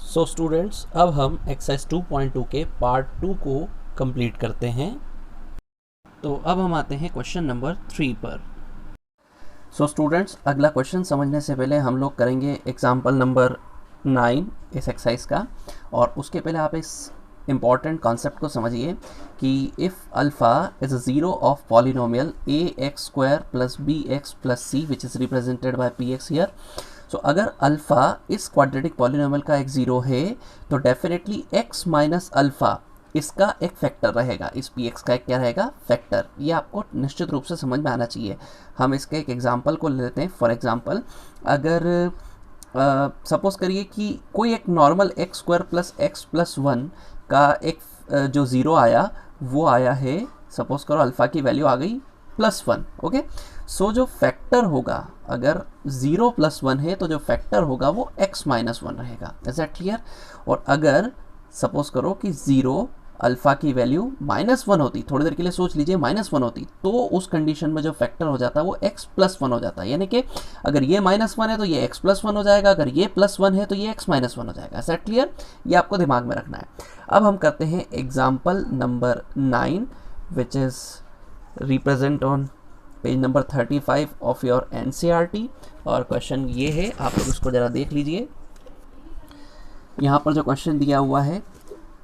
So students, अब हम exercise 2.2 के पार्ट 2 को कंप्लीट करते हैं। तो अब हम आते हैं क्वेश्चन नंबर 3 पर। सो स्टूडेंट्स, अगला क्वेश्चन समझने से पहले हम लोग करेंगे एग्जाम्पल नंबर 9 इस एक्सरसाइज का। और उसके पहले आप इस इम्पॉर्टेंट कॉन्सेप्ट को समझिए कि if alpha is a zero of polynomial a x square plus b x plus c which is represented by p x here. So अगर अल्फ़ा इस क्वाड्रेटिक पॉलिनोमियल का एक ज़ीरो है तो डेफिनेटली x माइनस अल्फ़ा इसका एक factor रहेगा, इस पी एक्स का एक क्या रहेगा, फैक्टर। ये आपको निश्चित रूप से समझ में आना चाहिए। हम इसके एक एग्जांपल को लेते हैं। फॉर एग्जांपल, अगर सपोज करिए कि कोई एक normal x square plus x plus one का एक जो ज़ीरो आया वो आया है, सपोज करो अल्फ़ा की वैल्यू आ गई +1। ओके, सो जो फैक्टर होगा, अगर 0 + 1 है तो जो फैक्टर होगा वो x - 1 रहेगा। Is that clear? और अगर सपोज करो कि 0 अल्फ़ा की वैल्यू -1 होती, थोड़ी देर के लिए सोच लीजिए, -1 होती, तो उस कंडीशन में जो फैक्टर हो जाता है वो x + 1 हो जाता है। यानी कि अगर ये -1 है तो ये x + 1 हो जाएगा, अगर ये +1 है तो ये x - 1 हो जाएगा। Is that clear? ये आपको दिमाग में रखना है। अब हम करते हैं example number 9 which is represent on page number 35 of your NCERT। और क्वेश्चन ये है, आप लोग इसको ज़रा देख लीजिए। यहाँ पर जो क्वेश्चन दिया हुआ है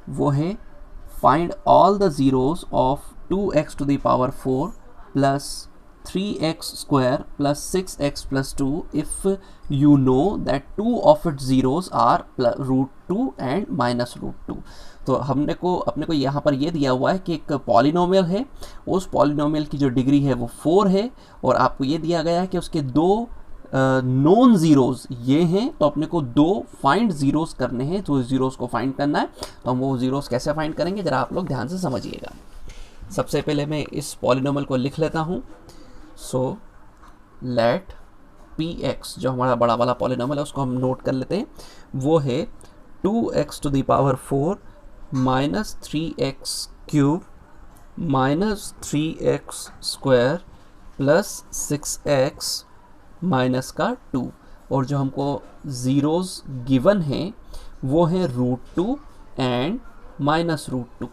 वो है find all the zeros of 2x⁴ plus 3x² plus 6x + 2 if you know that 2 of its zeros are √2 and -√2। तो अपने को यहाँ पर ये दिया हुआ है कि एक पॉलिनोमियल है, उस पॉलिनोमियल की जो डिग्री है वो 4 है, और आपको ये दिया गया है कि उसके दो नॉन ज़ीरोज़ ये हैं। तो अपने को दो फाइंड ज़ीरोज़ करने हैं, तो ज़ीरोज़ को फाइंड करना है। तो हम वो ज़ीरोज़ कैसे फाइंड करेंगे, ज़रा आप लोग ध्यान से समझिएगा। सबसे पहले मैं इस पॉलिनोमियल को लिख लेता हूँ। सो लेट px, जो हमारा बड़ा वाला पॉलिनोमियल है, उसको हम नोट कर लेते हैं। वो है 2x⁴ - 3x³ - 3x² plus 6x -2। और जो हमको ज़ीरोज़ गिवन हैं वो है √2 एंड -√2।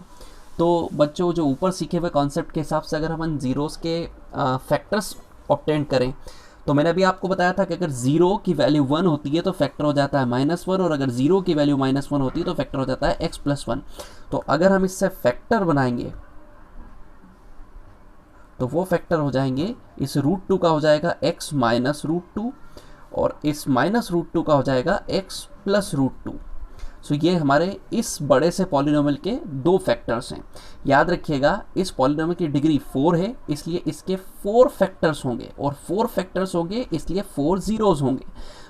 तो बच्चों, जो ऊपर सीखे हुए कॉन्सेप्ट के हिसाब से अगर हम ज़ीरोज़ के फैक्टर्स ऑब्टेन करें, तो मैंने अभी आपको बताया था कि अगर 0 की वैल्यू 1 होती है तो फैक्टर हो जाता है -1, और अगर 0 की वैल्यू -1 होती है तो फैक्टर हो जाता है x + 1। तो अगर हम इससे फैक्टर बनाएंगे तो वो फैक्टर हो जाएंगे, इस √2 का हो जाएगा x - √2, और इस -√2 का हो जाएगा x + √2। सो ये हमारे इस बड़े से पॉलिनोमियल के दो फैक्टर्स हैं। याद रखिएगा, इस पॉलिनोमियल की डिग्री 4 है, इसलिए इसके 4 फैक्टर्स होंगे, और 4 फैक्टर्स होंगे इसलिए 4 ज़ीरोज़ होंगे।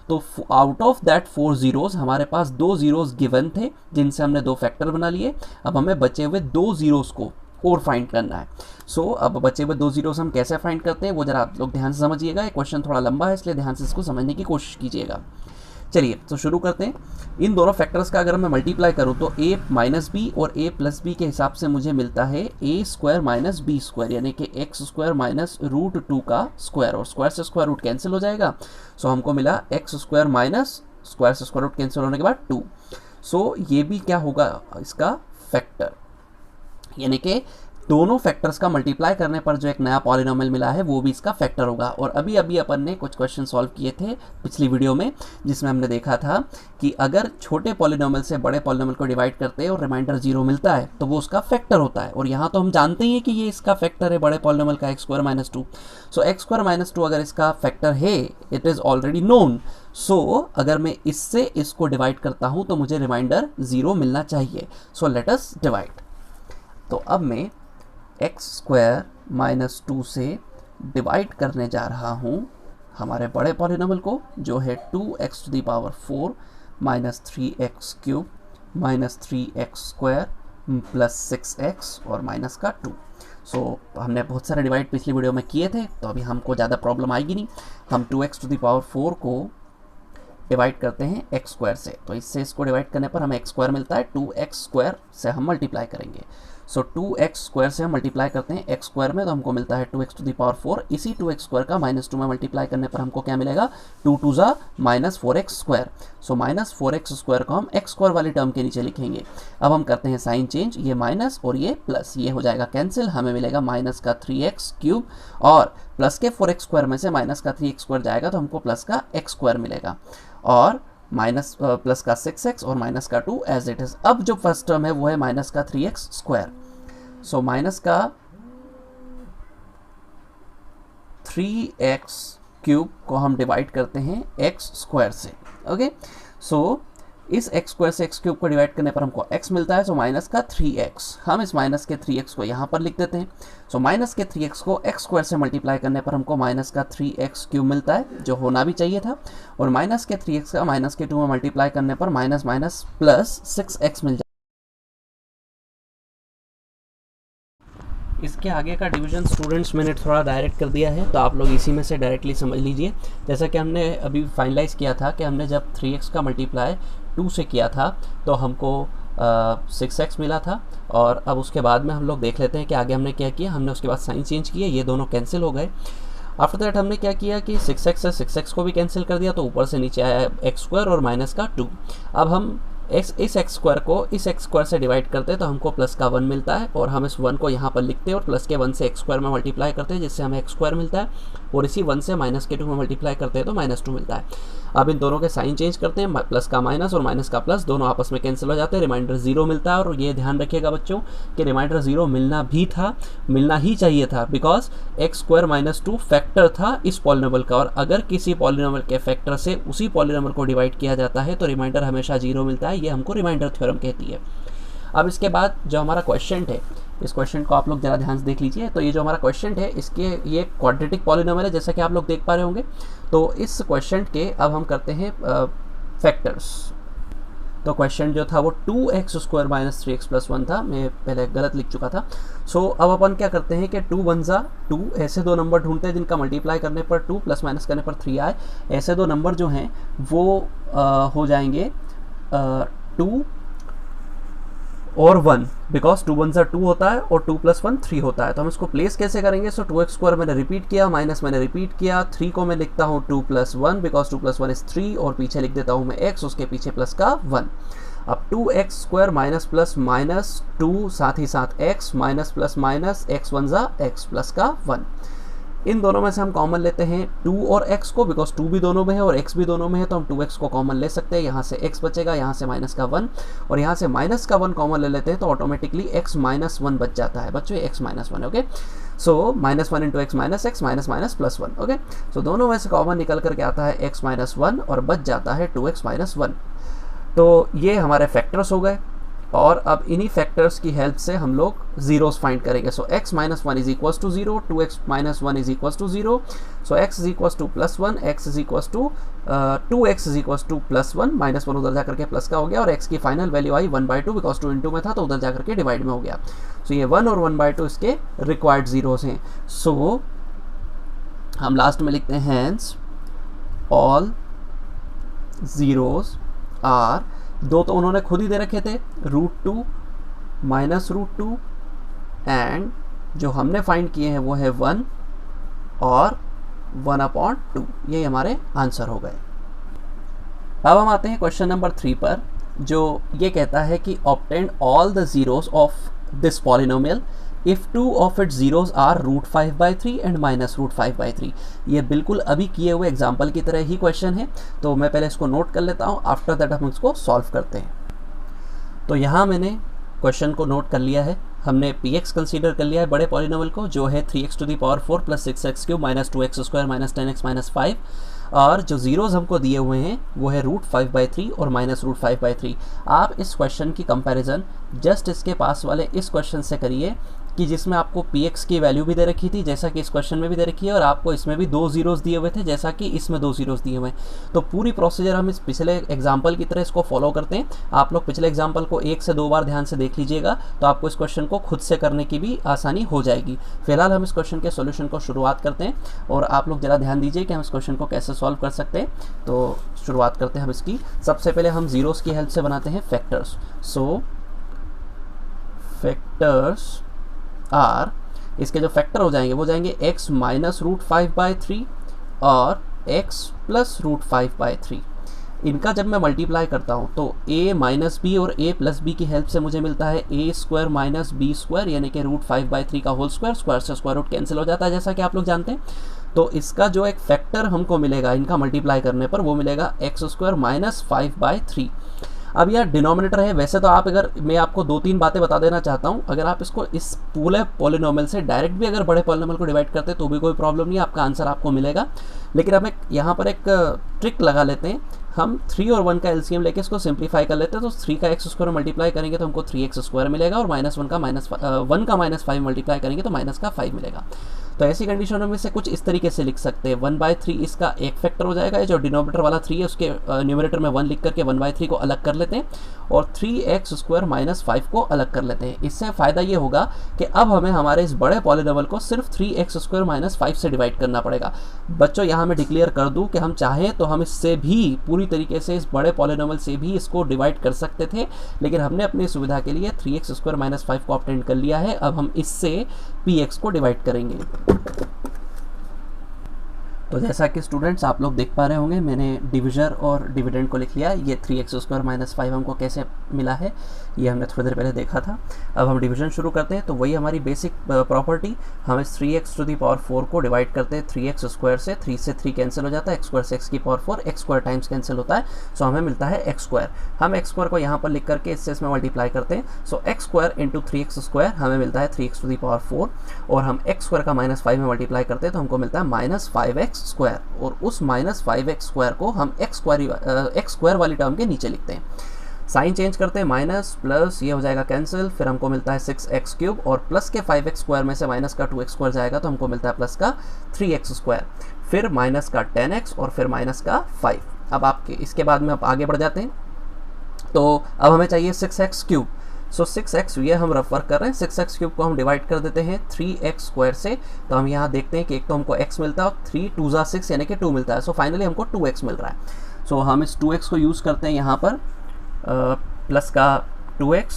तो आउट ऑफ दैट 4 ज़ीरोज़ हमारे पास 2 ज़ीरोज़ गिवन थे जिनसे हमने दो फैक्टर बना लिए। अब हमें बचे हुए 2 ज़ीरोज़ को और फाइंड करना है। सो अब बचे हुए 2 ज़ीरोज़ हम कैसे फाइंड करते हैं वो ज़रा आप लोग ध्यान से समझिएगा। ये क्वेश्चन थोड़ा लंबा है, इसलिए ध्यान से इसको समझने की कोशिश कीजिएगा। चलिए तो शुरू करते हैं। इन दोनों फैक्टर्स का अगर मैं मल्टीप्लाई करूं तो a - b और a + b के हिसाब से मुझे मिलता है a² - b², यानी कि x² -√2 का स्क्वायर, और स्क्वायर से स्क्वायर रूट कैंसिल हो जाएगा। सो हमको मिला x² स्क्वायर से स्क्वायर रूट कैंसिल होने के बाद 2। सो ये भी क्या होगा, इसका फैक्टर, यानी कि दोनों फैक्टर्स का मल्टीप्लाई करने पर जो एक नया पॉलिनोमियल मिला है वो भी इसका फैक्टर होगा। और अभी अपन ने कुछ क्वेश्चन सॉल्व किए थे पिछली वीडियो में, जिसमें हमने देखा था कि अगर छोटे पॉलिनोमियल से बड़े पॉलिनोमियल को डिवाइड करते हैं और रिमाइंडर 0 मिलता है तो वो उसका फैक्टर होता है। और यहाँ तो हम जानते ही हैं कि ये इसका फैक्टर है बड़े पॉलिनोमियल का, x² - 2। सो x² - 2 अगर इसका फैक्टर है, इट इज़ ऑलरेडी नोन। सो अगर मैं इससे इसको डिवाइड करता हूँ तो मुझे रिमाइंडर 0 मिलना चाहिए। So let us divide. तो अब मैं x² - 2 से डिवाइड करने जा रहा हूँ हमारे बड़े पॉलिनोमियल को, जो है 2x⁴ - 3x³ - 3x² plus 6x और -2। सो हमने बहुत सारे डिवाइड पिछली वीडियो में किए थे, तो अभी हमको ज़्यादा प्रॉब्लम आएगी नहीं। हम 2x⁴ को डिवाइड करते हैं x² से, तो इससे इसको डिवाइड करने पर हमें x² मिलता है, 2x² से हम मल्टीप्लाई करेंगे। सो 2x स्क्वायर से हम मल्टीप्लाई करते हैं x स्क्वायर में, तो हमको मिलता है 2x टू द पावर 4। इसी 2x स्क्वायर का -2 में मल्टीप्लाई करने पर हमको क्या मिलेगा, 2 2 ज़ा -4x स्क्वायर। सो -4x स्क्वायर को हम x स्क्वायर वाली टर्म के नीचे लिखेंगे। अब हम करते हैं साइन चेंज, ये माइनस और ये प्लस, ये हो जाएगा कैंसिल, हमें मिलेगा माइनस का 3x क्यूब, और प्लस के 4x स्क्वायर में से माइनस का 3x स्क्वायर जाएगा तो हमको प्लस का x स्क्वायर मिलेगा, और माइनस प्लस का 6x और माइनस का 2 एज इट इज। अब जो फर्स्ट टर्म है वो है माइनस का 3x स्क्वायर। सो माइनस का 3x क्यूब को हम डिवाइड करते हैं x स्क्वायर से। ओके, सो इस x स्क्वायर से x क्यूब को डिवाइड करने पर हमको x मिलता है। सो माइनस का 3x, हम इस माइनस के 3x को यहाँ पर लिख देते हैं। सो माइनस के 3x को x स्क्वायर से मल्टीप्लाई करने पर हमको माइनस का 3x क्यूब मिलता है, जो होना भी चाहिए था, और माइनस के 3x का माइनस के 2 में मल्टीप्लाई करने पर माइनस माइनस प्लस 6x मिल जाए। इसके आगे का डिवीजन स्टूडेंट्स मैंने थोड़ा डायरेक्ट कर दिया है, तो आप लोग इसी में से डायरेक्टली समझ लीजिए। जैसा कि हमने अभी फाइनलाइज़ किया था कि हमने जब 3x का मल्टीप्लाई 2 से किया था तो हमको 6x मिला था, और अब उसके बाद में हम लोग देख लेते हैं कि आगे हमने क्या किया। हमने उसके बाद साइन चेंज किए, ये दोनों कैंसिल हो गए। आफ्टर दैट हमने क्या किया कि 6x से 6x को भी कैंसिल कर दिया, तो ऊपर से नीचे आया x स्क्वायर और माइनस का 2। अब हम इस x स्क्वायर को इस x स्क्वायर से डिवाइड करते हैं तो हमको प्लस का 1 मिलता है, और हम इस 1 को यहाँ पर लिखते हैं और प्लस के 1 से x स्क्वायर में मल्टीप्लाई करते हैं, जिससे हमें x स्क्वायर मिलता है, और इसी 1 से माइनस के 2 में मल्टीप्लाई करते हैं तो -2 मिलता है। अब इन दोनों के साइन चेंज करते हैं, प्लस का माइनस और माइनस का प्लस दोनों आपस में कैंसिल हो जाते हैं, रिमाइंडर 0 मिलता है। और ये ध्यान रखिएगा बच्चों कि रिमाइंडर 0 मिलना भी था, मिलना ही चाहिए था, बिकॉज x स्क्वायर -2 फैक्टर था इस पॉलिनोमियल का, और अगर किसी पॉलिनोमियल के फैक्टर से उसी पॉलिनोमियल को डिवाइड किया जाता है तो रिमाइंडर हमेशा 0 मिलता है, ये हमको रिमाइंडर थ्योरम कहती है। अब इसके बाद जो हमारा क्वेश्चन है, इस क्वेश्चन को आप लोग ज़रा ध्यान से देख लीजिए। तो ये जो हमारा क्वेश्चन है, इसके ये क्वाड्रेटिक पॉलिनोमियल है, जैसा कि आप लोग देख पा रहे होंगे। तो इस क्वेश्चन के अब हम करते हैं फैक्टर्स। तो क्वेश्चन जो था वो 2x square minus 3x plus 1 था, मैं पहले गलत लिख चुका था। सो अब अपन क्या करते हैं कि 2 1 ज़ा 2, ऐसे दो नंबर ढूंढते हैं जिनका मल्टीप्लाई करने पर 2 प्लस माइनस करने पर 3 आए। ऐसे दो नंबर जो हैं वो हो जाएंगे 2 और 1, बिकॉज 2 1 ज़ा 2 होता है और 2 + 1 3 होता है। तो हम इसको प्लेस कैसे करेंगे। सो 2x स्क्वायर मैंने रिपीट किया, माइनस मैंने रिपीट किया, 3 को मैं लिखता हूँ 2 + 1, बिकॉज 2 + 1 इज 3, और पीछे लिख देता हूँ मैं x, उसके पीछे प्लस का 1। अब 2x square minus plus minus 2, साथ ही साथ x, minus plus minus x 1 ज़ा x प्लस का 1। इन दोनों में से हम कॉमन लेते हैं 2 और x को, बिकॉज 2 भी दोनों में है और x भी दोनों में है, तो हम 2x को कॉमन ले सकते हैं। यहाँ से x बचेगा, यहाँ से माइनस का 1, और यहाँ से माइनस का 1 कॉमन ले लेते हैं तो ऑटोमेटिकली x माइनस 1 बच जाता है बच्चों, x minus 1। Okay, so -1 × x minus x minus minus plus 1। Okay, so दोनों में से कॉमन निकल करके आता है x माइनस 1 और बच जाता है 2x माइनस 1। तो ये हमारे फैक्टर्स हो गए, और अब इन्हीं फैक्टर्स की हेल्प से हम लोग जीरोस फाइंड करेंगे। So x minus 1 is equals to 0, 2x minus 1 is equals to 0, so x is equals to +1, x is equals to 2x is equals to +1, -1 उधर जाकर के प्लस का हो गया, और x की फाइनल वैल्यू आई 1/2, बिकॉज 2 × में था तो उधर जाकर के डिवाइड में हो गया। सो ये 1 और 1/2 इसके रिक्वायर्ड जीरोस हैं। सो हम लास्ट में लिखते हैं हैंस ऑल जीरोस आर, दो तो उन्होंने खुद ही दे रखे थे, √2 -√2, एंड जो हमने फाइंड किए हैं वो है 1 और 1/2। ये हमारे आंसर हो गए। अब हम आते हैं क्वेश्चन नंबर 3 पर, जो ये कहता है कि obtain all the zeros of this polynomial if 2 of its zeros are √5/3 and -√5/3। ये बिल्कुल अभी किए हुए एग्जाम्पल की तरह ही क्वेश्चन है, तो मैं पहले इसको नोट कर लेता हूँ, आफ्टर दैट हम इसको सॉल्व करते हैं। तो यहाँ मैंने क्वेश्चन को नोट कर लिया है, हमने px कंसीडर कर लिया है बड़े पॉलिनोमियल को, जो है 3x to the power 4 + 6x³ -2x square -10x -5, और जो जीरोज़ हमको दिए हुए हैं वो है √5/3 और -√5/3। आप इस क्वेश्चन की कंपैरिजन जस्ट इसके पास वाले इस क्वेश्चन से करिए कि जिसमें आपको px की वैल्यू भी दे रखी थी, जैसा कि इस क्वेश्चन में भी दे रखी है, और आपको इसमें भी 2 जीरोज़ दिए हुए थे, जैसा कि इसमें 2 जीरोज़ दिए हुए हैं। तो पूरी प्रोसीजर हम इस पिछले एग्जाम्पल की तरह इसको फॉलो करते हैं। आप लोग पिछले एग्जाम्पल को 1 से 2 बार ध्यान से देख लीजिएगा, तो आपको इस क्वेश्चन को खुद से करने की भी आसानी हो जाएगी। फिलहाल हम इस क्वेश्चन के सोल्यूशन को शुरुआत करते हैं, और आप लोग ज़रा ध्यान दीजिए कि हम इस क्वेश्चन को कैसे सॉल्व कर सकते हैं। तो शुरुआत करते हैं हम इसकी। सबसे पहले हम जीरोज़ की हेल्प से बनाते हैं फैक्टर्स। सो फैक्टर्स आर, इसके जो फैक्टर हो जाएंगे वो जाएंगे x माइनस रूट 5/3 और x प्लस रूट 5/3। इनका जब मैं मल्टीप्लाई करता हूँ तो a माइनस बी और a प्लस बी की हेल्प से मुझे मिलता है a square minus B square, यानी कि रूट 5/3 का होल स्क्वायर, स्क्वायर से स्क्वायर रूट कैंसिल हो जाता है जैसा कि आप लोग जानते हैं। तो इसका जो एक फैक्टर हमको मिलेगा इनका मल्टीप्लाई करने पर वो मिलेगा x स्क्वायर माइनस 5/3। अब यह डिनोमिनेटर है, वैसे तो आप अगर मैं आपको 2-3 बातें बता देना चाहता हूँ, अगर आप इसको इस पूरे पॉलिनोमियल से डायरेक्ट भी अगर बड़े पॉलिनोमियल को डिवाइड करते हैं तो भी कोई प्रॉब्लम नहीं है, आपका आंसर आपको मिलेगा। लेकिन हम यहाँ पर एक ट्रिक लगा लेते हैं, हम 3 और 1 का एलसीएम लेके इसको सिंप्लीफाई कर लेते हैं। तो 3 का x स्क्वायर मल्टीप्लाई करेंगे तो हमको 3x स्क्वायर मिलेगा, और -1 का -5 मल्टीप्लाई करेंगे तो माइनस का 5 मिलेगा। तो ऐसी कंडीशनों में से कुछ इस तरीके से लिख सकते हैं, 1/3 इसका एक फैक्टर हो जाएगा, जो डिनोमिनेटर वाला 3 है उसके न्यूमरेटर में 1 लिख करके 1/3 को अलग कर लेते हैं और 3x स्क्वायर माइनस 5 को अलग कर लेते हैं। इससे फ़ायदा ये होगा कि अब हमें हमारे इस बड़े पॉलिनोमियल को सिर्फ 3x स्क्वायर माइनस 5 से डिवाइड करना पड़ेगा। बच्चों यहाँ मैं डिक्लेयर कर दूँ कि हम चाहें तो हम इससे भी पूरी तरीके से इस बड़े पॉलिनोमियल से भी इसको डिवाइड कर सकते थे, लेकिन हमने अपनी सुविधा के लिए 3x स्क्वायर माइनस 5 को ऑब्टेन कर लिया है। अब हम इससे px को डिवाइड करेंगे। तो जैसा कि स्टूडेंट्स आप लोग देख पा रहे होंगे, मैंने डिविजर और डिविडेंड को लिख लिया। ये 3x स्क्वायर माइनस 5 हमको कैसे मिला है ये हमने थोड़ी देर पहले देखा था। अब हम डिवीजन शुरू करते हैं। तो वही हमारी बेसिक प्रॉपर्टी, हम इस 3x टू दी पावर 4 को डिवाइड करते हैं 3x स्क्वायर से, 3 से 3 कैंसिल हो जाता है, x स्क्वायर से x की power 4, x square times cancel होता है, सो हमें मिलता है x स्क्वायर। हम x स्क्वायर को यहाँ पर लिख करके इससे इसमें मल्टीप्लाई करते हैं, सो x square into 3x square हमें मिलता है 3x टू दी पावर 4, और हम x स्क्वायर का -5 में मल्टीप्लाई करते हैं तो हमको मिलता है -5x स्क्वायर, और उस -5x स्क्वायर को हम x स्क्वायर वाली टर्म के नीचे लिखते हैं। साइन चेंज करते हैं, माइनस प्लस ये हो जाएगा कैंसिल, फिर हमको मिलता है 6x क्यूब, और प्लस के 5x स्क्वायर में से माइनस का 2x स्क्वायर जाएगा तो हमको मिलता है प्लस का 3x स्क्वायर, फिर माइनस का 10x और फिर माइनस का 5। अब आपके इसके बाद में आप आगे बढ़ जाते हैं। तो अब हमें चाहिए 6x क्यूब, सो 6x ये हम रफ वर्क कर रहे हैं, 6x क्यूब को हम डिवाइड कर देते हैं 3x स्क्वायर से। तो हम यहाँ देखते हैं कि एक तो हमको x मिलता है और 3 2 जा 6 यानी कि 2 मिलता है, सो फाइनली हमको 2x मिल रहा है। सो हम इस 2x को यूज़ करते हैं यहाँ पर, प्लस का 2x,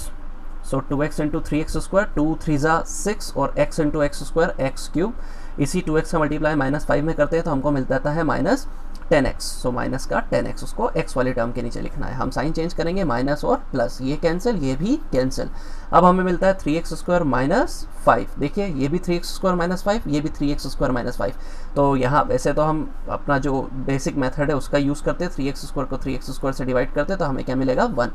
सो 2x इंटू 3x स्क्वायर, 2 3 जा 6 और x into x square x cube. इसी 2x का मल्टीप्लाई -5 में करते हैं तो हमको मिल जाता है -10x, सो माइनस का 10x, उसको x वाले टर्म के नीचे लिखना है। हम साइन चेंज करेंगे, माइनस और प्लस, ये कैंसिल ये भी कैंसिल। अब हमें मिलता है 3x स्क्वायर माइनस 5, देखिए ये भी 3x स्क्वायर माइनस 5, ये भी 3x स्क्वायर माइनस 5। तो यहाँ वैसे तो हम अपना जो बेसिक मेथड है उसका यूज़ करते हैं, 3x स्क्वायर को 3x स्क्वायर से डिवाइड करते हैं तो हमें क्या मिलेगा 1।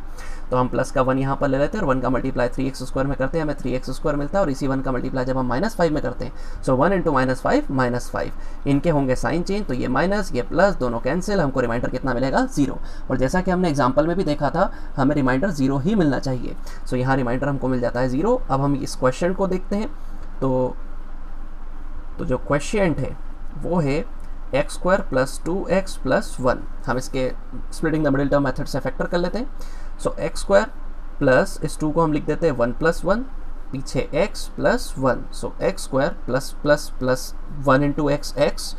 तो हम प्लस का 1 यहाँ पर ले लेते हैं और 1 का मल्टीप्लाई 3x स्क्वायर में करते हैं, हमें 3x स्क्वायर मिलता है, और इसी 1 का मल्टीप्लाई जब हम -5 में करते हैं, सो 1 इंटू -5 -5, इनके होंगे साइन चेंज, तो ये माइनस ये प्लस दोनों कैंसिल, हमको रिमाइंडर कितना मिलेगा 0। और जैसा कि हमने एग्जाम्पल में भी देखा था, हमें रिमाइंडर 0 ही मिलना चाहिए, सो यहाँ रिमाइंडर हमको मिल जाता है 0। अब हम इस क्वेश्चन को देखते हैं। तो जो क्वेश्चन है वो है x square plus 2x plus 1। हम इसके splitting the middle term method से फैक्टर कर लेते हैं। सो x स्क्वायर प्लस इस 2 को हम लिख देते हैं 1 + 1, पीछे x plus 1, so x square plus plus plus 1 into x x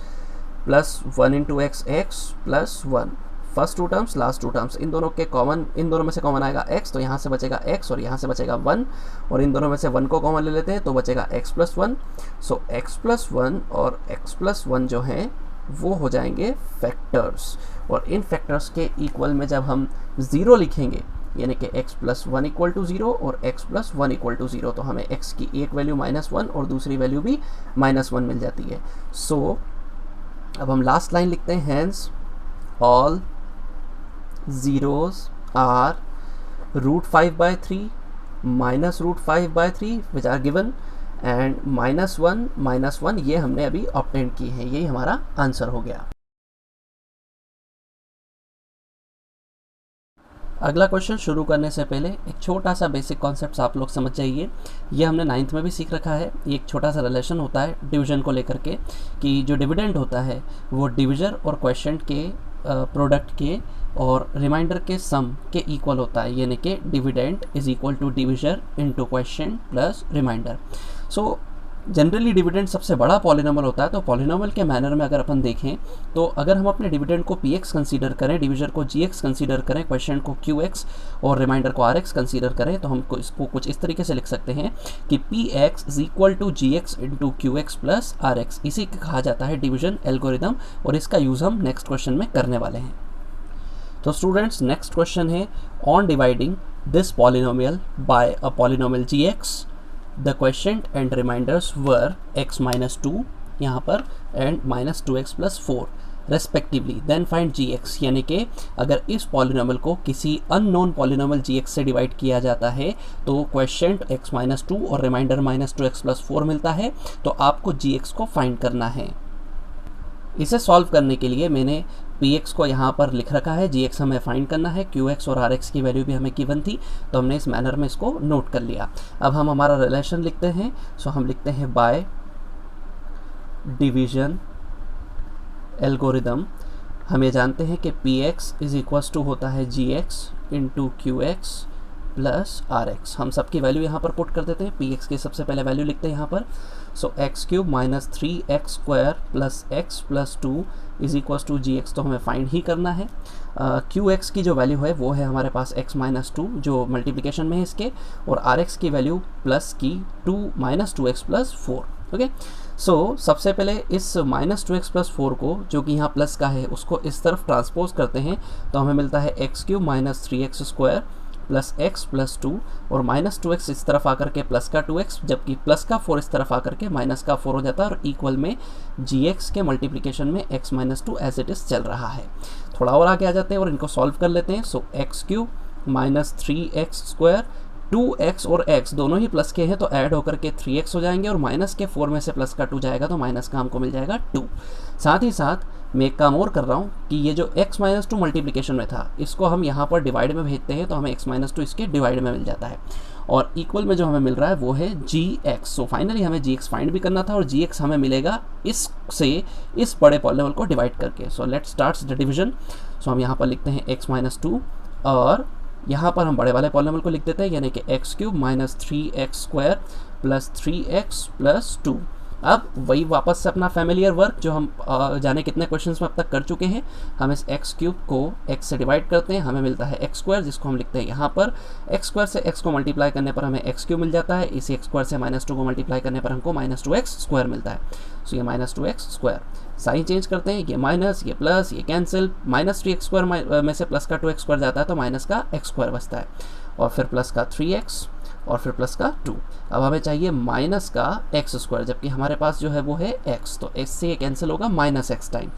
plus 1 into x x plus 1। First 2 terms last 2 terms, इन दोनों में से कॉमन आएगा x, तो यहाँ से बचेगा x और यहाँ से बचेगा 1, और इन दोनों में से 1 को कॉमन ले लेते हैं तो बचेगा x plus 1। So x plus 1 और x प्लस 1 जो हैं वो हो जाएंगे फैक्टर्स, और इन फैक्टर्स के इक्वल में जब हम 0 लिखेंगे, यानी कि x प्लस 1 इक्वल टू 0 और x प्लस 1 इक्वल टू 0, तो हमें x की एक वैल्यू -1 और दूसरी वैल्यू भी -1 मिल जाती है। सो अब हम लास्ट लाइन लिखते हैं, hence all zeros are √5/3 minus √5/3 which are given and -1 ये हमने अभी ऑब्टेन की है, यही हमारा आंसर हो गया। अगला क्वेश्चन शुरू करने से पहले एक छोटा सा बेसिक कॉन्सेप्ट आप लोग समझ जाइए। ये हमने 9th में भी सीख रखा है। ये एक छोटा सा रिलेशन होता है डिवीजन को लेकर के, कि जो डिविडेंड होता है वो डिविजर और क्वोशिएंट के प्रोडक्ट के और रिमाइंडर के सम के इक्वल होता है, यानी कि dividend is equal to divisor into quotient plus remainder. So generally dividend सबसे बड़ा पॉलिनोमियल होता है, तो पॉलिनोमियल के मैनर में अगर अपन देखें तो अगर हम अपने डिविडेंड को px कंसीडर करें, डिविजर को gx कंसीडर करें, क्वेश्चन को qx और रिमाइंडर को rx कंसीडर करें, तो हमको इसको कुछ इस तरीके से लिख सकते हैं कि px is equal to gx into qx plus rx। इसी को कहा जाता है डिविजन एल्गोरिदम, और इसका यूज़ हम नेक्स्ट क्वेश्चन में करने वाले हैं। तो स्टूडेंट्स, नेक्स्ट क्वेश्चन है on dividing this polynomial by a polynomial gx, the question and remainders were x minus 2 यहाँ पर and minus 2x plus 4 respectively, then find gx। यानी कि अगर इस पॉलिनोमियल को किसी अननोन पॉलिनोमियल gx से डिवाइड किया जाता है तो क्वेश्चन x माइनस 2 और रिमाइंडर माइनस 2x प्लस 4 मिलता है, तो आपको gx को फाइंड करना है। इसे सॉल्व करने के लिए मैंने px को यहाँ पर लिख रखा है, gx हमें फाइंड करना है, qx और rx की वैल्यू भी हमें गिवन थी, तो हमने इस मैनर में इसको नोट कर लिया। अब हम हमारा रिलेशन लिखते हैं, सो हम लिखते हैं बाय डिवीजन एल्गोरिदम। हम ये जानते हैं कि px इज इक्वल्स टू होता है gx into qx plus rx। हम सबकी वैल्यू यहाँ पर पुट कर देते हैं, px की सबसे पहले वैल्यू लिखते हैं यहाँ पर, so x cube minus 3x square plus x plus 2 is equals to gx, तो हमें फाइंड ही करना है। qx की जो वैल्यू है वो है हमारे पास x माइनस 2 जो मल्टीप्लिकेशन में है इसके, और rx की वैल्यू प्लस की 2 माइनस 2x प्लस 4। ओके, सो सबसे पहले इस माइनस 2x प्लस 4 को, जो कि यहाँ प्लस का है, उसको इस तरफ ट्रांसपोज करते हैं, तो हमें मिलता है x cube minus 3x square plus x plus 2, और माइनस 2x इस तरफ आकर के प्लस का 2x, जबकि प्लस का 4 इस तरफ आकर के माइनस का 4 हो जाता है, और इक्वल में gx के मल्टीप्लिकेशन में x minus 2 as it is चल रहा है। थोड़ा और आगे आ जाते हैं और इनको सॉल्व कर लेते हैं। So x cube minus 3x square, 2x और x दोनों ही प्लस के हैं तो ऐड होकर के 3x हो जाएंगे, और माइनस के 4 में से प्लस का 2 जाएगा तो माइनस का हमको मिल जाएगा 2। साथ ही साथ मैं एक काम और कर रहा हूँ कि ये जो x माइनस 2 मल्टीप्लिकेशन में था, इसको हम यहाँ पर डिवाइड में भेजते हैं, तो हमें x माइनस 2 इसके डिवाइड में मिल जाता है, और इक्वल में जो हमें मिल रहा है वो है gx। सो फाइनली हमें gx फाइंड भी करना था, और gx हमें मिलेगा इससे इस बड़े पॉलिनोमियल को डिवाइड करके। So let's start the division. So हम यहाँ पर लिखते हैं x माइनस 2, और यहाँ पर हम बड़े वाले पॉलिनोमियल को लिख देते हैं, यानी कि x cube minus 3x square plus 3x plus 2। अब वही वापस से अपना फैमिलियर वर्क जो हम जाने कितने क्वेश्चंस में अब तक कर चुके हैं, हम इस एक्स क्यूब को x से डिवाइड करते हैं, हमें मिलता है एक्स स्क्वायर, जिसको हम लिखते हैं यहाँ पर एक्स स्क्वायर से x को मल्टीप्लाई करने पर हमें एक्स क्यूब मिल जाता है, इसी एक्स स्क्वायर से माइनस 2 को मल्टीप्लाई करने पर हमको माइनस 2x स्क्वायर मिलता है। सो ये minus 2x square, sign change करते हैं, ये माइनस, ये प्लस, ये कैंसिल, माइनस 3x स्क्वायर में से प्लस का 2x स्क्वायर जाता है तो माइनस का x स्क्वायर बचता है, और फिर प्लस का 3x और फिर प्लस का 2। अब हमें चाहिए माइनस का x स्क्वायर, जबकि हमारे पास जो है वो है x, तो x से ये कैंसिल होगा माइनस x टाइम,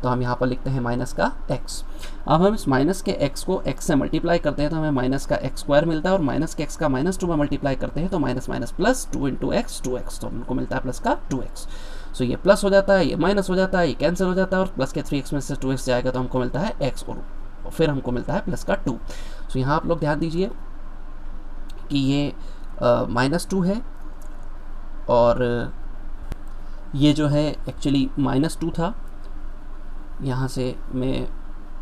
तो हम यहाँ पर लिखते हैं माइनस का x। अब हम इस माइनस के x को x से मल्टीप्लाई करते हैं तो हमें माइनस का x स्क्वायर मिलता है, और माइनस के x का माइनस 2 में मल्टीप्लाई करते हैं तो minus minus plus 2 into x 2x, तो हमको मिलता है प्लस का 2x। सो ये प्लस हो जाता है, ये माइनस हो जाता है, ये कैंसिल हो जाता है, और प्लस के 3x में से 2x जाएगा तो हमको मिलता है x, और फिर हमको मिलता है प्लस का 2। सो यहाँ आप लोग ध्यान दीजिए कि ये माइनस 2 है, और ये जो है एक्चुअली माइनस 2 था, यहाँ से मैं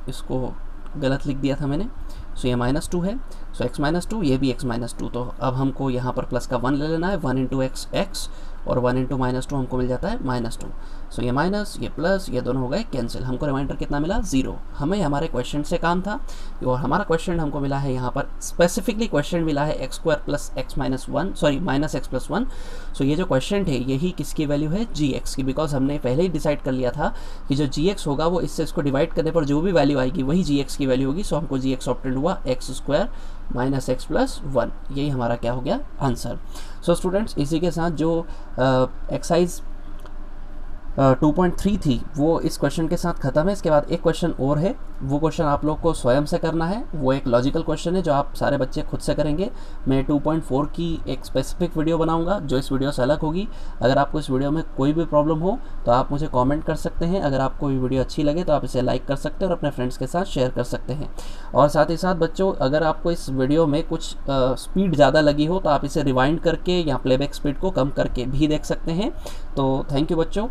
इसको गलत लिख दिया था मैंने। सो ये माइनस 2 है, सो x माइनस 2, ये भी x माइनस 2, तो अब हमको यहाँ पर प्लस का 1 ले लेना है, 1 इंटू एक्स एक्स, और 1 इंटू माइनस 2 हमको मिल जाता है माइनस 2। सो ये माइनस, ये प्लस, ये दोनों हो गए कैंसिल, हमको रिमाइंडर कितना मिला 0। हमें हमारे क्वेश्चन से काम था, और हमारा क्वेश्चन हमको मिला है यहाँ पर स्पेसिफिकली क्वेश्चन मिला है x square plus x minus 1, sorry minus x plus 1। सो ये जो क्वेश्चन है यही किसकी वैल्यू है gx की, बिकॉज हमने पहले ही डिसाइड कर लिया था कि जो gx होगा वो इससे इसको डिवाइड करने पर जो भी वैल्यू आएगी वही gx की वैल्यू होगी। सो हमको gx ऑप्टेंड हुआ x square minus x plus 1, यही हमारा क्या हो गया आंसर। सो स्टूडेंट्स, इसी के साथ जो एक्सरसाइज 2.3 थी वो इस क्वेश्चन के साथ ख़त्म है। इसके बाद एक क्वेश्चन और है, वो क्वेश्चन आप लोग को स्वयं से करना है, वो एक लॉजिकल क्वेश्चन है जो आप सारे बच्चे खुद से करेंगे। मैं 2.4 की एक स्पेसिफिक वीडियो बनाऊंगा जो इस वीडियो से अलग होगी। अगर आपको इस वीडियो में कोई भी प्रॉब्लम हो तो आप मुझे कमेंट कर सकते हैं। अगर आपको ये वीडियो अच्छी लगे तो आप इसे लाइक कर सकते हैं और अपने फ्रेंड्स के साथ शेयर कर सकते हैं। और साथ ही साथ बच्चों, अगर आपको इस वीडियो में कुछ स्पीड ज़्यादा लगी हो तो आप इसे रिवाइंड करके या प्लेबैक स्पीड को कम करके भी देख सकते हैं। तो थैंक यू बच्चों।